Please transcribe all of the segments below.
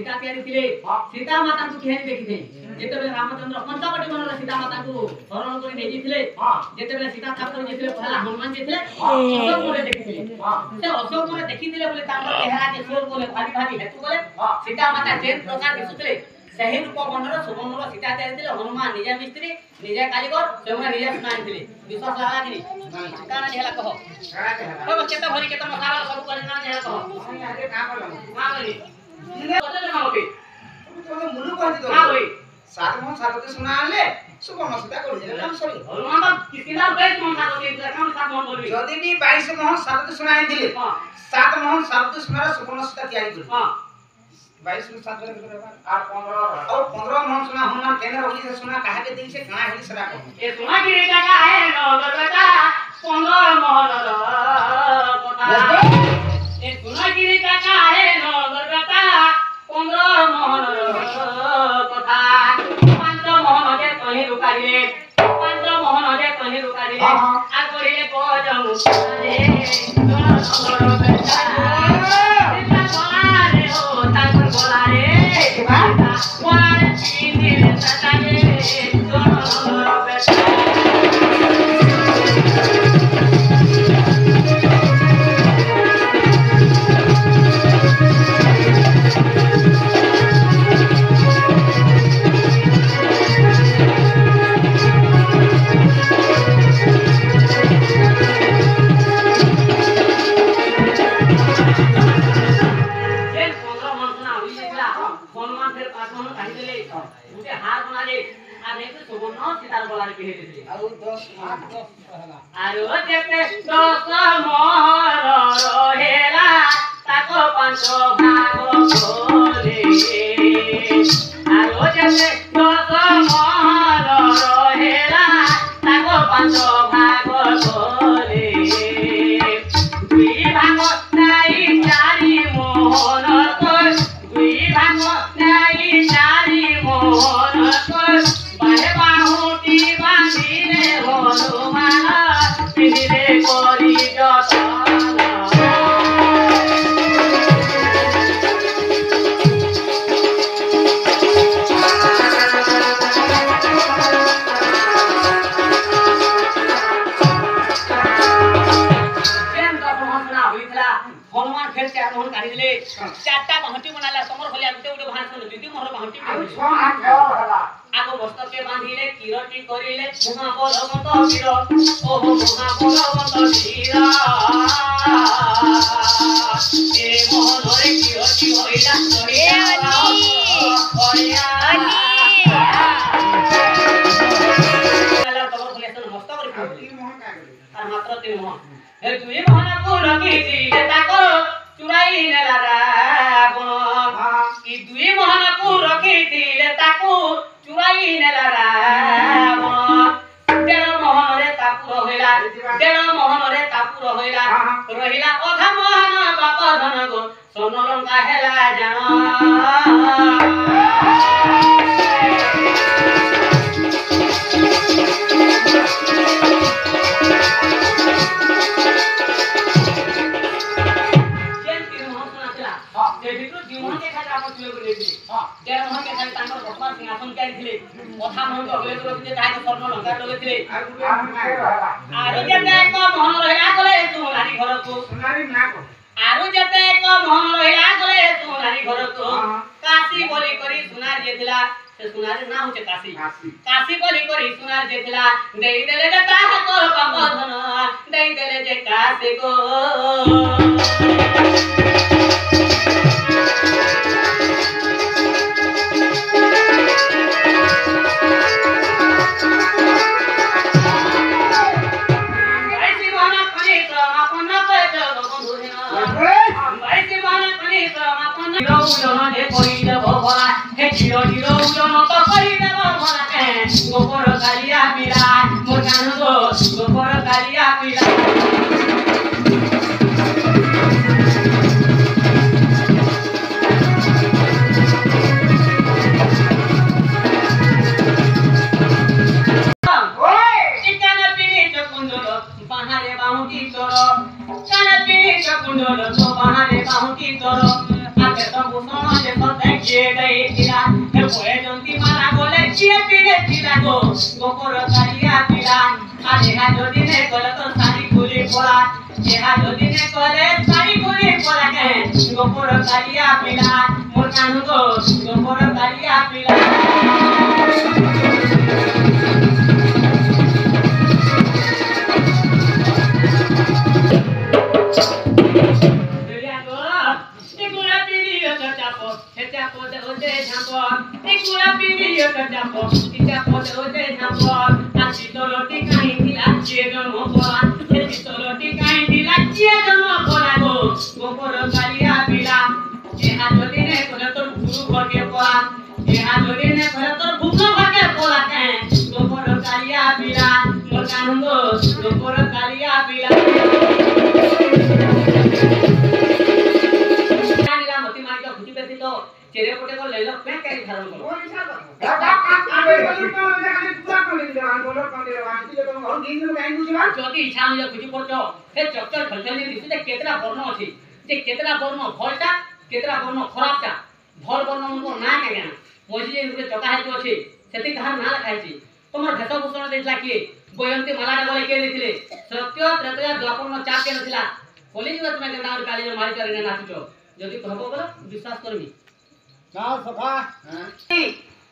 सीता माता को केहन देखिथे जेते बेले रामचंद्र पंचवटी बनला सीता माता को हरण କରି नेई जिथिले जेते बेले सीता ठाकुर जेथिले पहला हनुमान जेथिले अशोक मोरे देखिथिले से अशोक मोरे देखिथिले बोले तांकर चेहरा के सोर बोले भारी भारी हेतु बोले सीता माता जेन प्रकार दिसुथिले सही रूप बनर सुवर्णर सीता देथिले हनुमान निजे मिस्त्री निजे कारीगर सेमरा निजे सुनाइथिले विश्वास लागा कि नहीं काना हेला कहो तो केते भरी केते मसाला सब करना हेला कहो आगे का करला हां बोली दिने बदल ना होबे तो मुलु कहती तो हां भाई सात मोहन सातते सुनाले सुवर्ण सीता कर दिले काम सरी हनुमान किसिना 22 मोहन सातते काम सात मोहन बोलबी जदी भी 22 मोहन सातते सुनाइ दिले हां सात मोहन सातते सुनारा सुवर्ण सीता तैयारी कर हां 22 में 7 करे 15 और 15 मोहन सुना हनुमान केने रही से सुना काहे के दिन से गाना हेली सरा को ए सुना की रे जगह है नगर बेटा 15 मोहन कथा ए सुना की रे जगह है नगर बेटा 15 मोहन कथा 5 मोहन जे कहीं रुकाइले 5 मोहन जे कहीं रुकाइले आ करिले बजमु रे नगर बेटा मात्र 3 मोहन हे 2 मोहन को रखिथि ताको चुराई नेला रावण ई 2 मोहन को रखिथि ताको चुराई नेला रावण 13 मोहन रे तापुर होइला 13 मोहन रे तापुर होइला रहिला अधा मोहन बाप धन गो सोन लंका हेला जान सिंहासन काढ़ी कथा मन अगले रखिले ताके स्वर्ण लंका डलेथिले आरो जते एक मोहन रहिला गले सोनारी घर को सोनारी ना को आरो जते एक मोहन रहिला गले सोनारी घर को काशी बोली करी सुनार जेथिला से सुनार ना होचे काशी काशी बोली करी सुनार जेथिला देई देले जे ताह को बाप धन देई देले जे काशी को गोबर कालिया पीला मोर कान गो गोबर कालिया पीला बाहरे बाहुटी तोरो कान पीनी चकुंडल तो बाहरे बाहुटी तोरो आके तो भूषण जे तो देखिए गई तिला हे पोए जंती माला बोले किए पीरे तिला गो गोपर कालिया पीला आज हा जदी ने गले तो साड़ी खुली पड़ा एहा जदी ने गले साड़ी खुली पड़ा के गोपर कालिया पीला मोर कान गो गोपर कालिया पीला चेरे पोटे को ले लो मैं कैरी धारण करो যদি ইচ্ছা হইয়া বুঝি পড়ছ সে চক্কর খলছনি দিছে যে কেতরা বর্ণ আছে যে কেতরা বর্ণ ভলটা কেতরা বর্ণ খরাপটা ভল বর্ণ মন না কেনা মজি যে উপরে চকা হেতু আছে সেতি কাহার না লেখা আছে তোমার ভেষভূষণ দেইলা কি বয়ন্তি মালাটা বলে কে দিছিলে সত্য ত্রেতয়া দ্বাপর চাপ কে নছিলা বলি যে তুমি কেনা কালি মারি করে নাচুছ যদি কহব বল বিশ্বাস করবি না সখা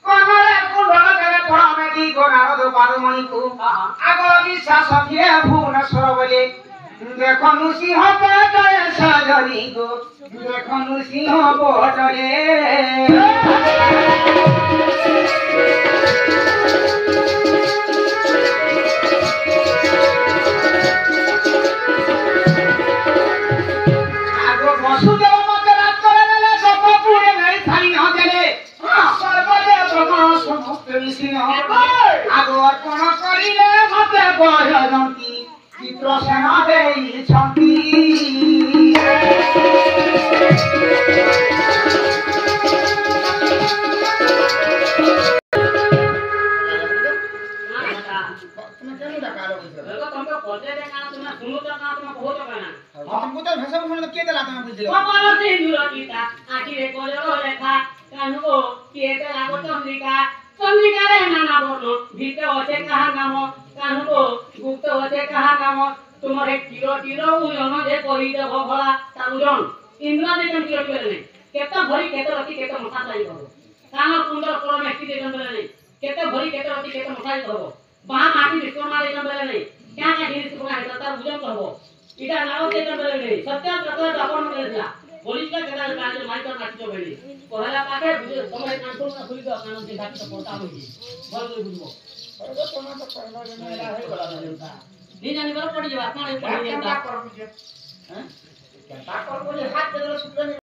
কনরে কুণ্ডল দেবে পড়ামে কি গোনারদ পারমণি কো আগো বিশ্বাস থিয়ে ভুবনেশ্বর বলে দেখনু সিংহ পটরে সজনি গো দেখনু সিংহ পটরে আগো বসুদেব মতে রাত করে নেলে সপপুরে নাই থাই ন দেলে সর্বদে ভগবান সমস্ত বিষ্ণু আগো অর্পণ করিলে মতে বয়জন্তি চিত্র সেনা দেইছন্তি हमको तो भाषा में के देला तमे बुझ दिलो बाबा सिंदूर गीता आखी रे कोलो लेखा कानुगो के देला गो चंद्रिका चंद्रिका रे नाना बोलो भीतर होते कहा नाम कानुगो गुप्त होते कहा नाम तुम्हारे किलो किलो उजन जे कहि दे भला ता उजन इंद्र दे जन किलो किलो ने केता भरी केता रति केता मसा लाई हो कान कुंडल कोलो मेक्ति दे जन बेले ने केता भरी केता रति केता मसा लाई हो बाहा माटी विश्व मारे जन बेले ने क्या क्या जिनिस को है ता उजन करबो इटा नाव के जन बेले ने सत्य प्रकार दापन में दिला पुलिस का केता काज मारी कर नाची तो बेली कोहला पाके समय कांटो ना खुली दो कान से घाटी तो पड़ता होई भल कोई बुझबो अरे तो ना तो पहला जन एला है गला जनता नी जानी बोलो पड़ी जावा कौन है पड़ी କେନ୍ତା जाता କରବୁ ଯେ हैं କେନ୍ତା କରବୁ ଯେ ହାତ ବେଦର ଶୁକ୍ର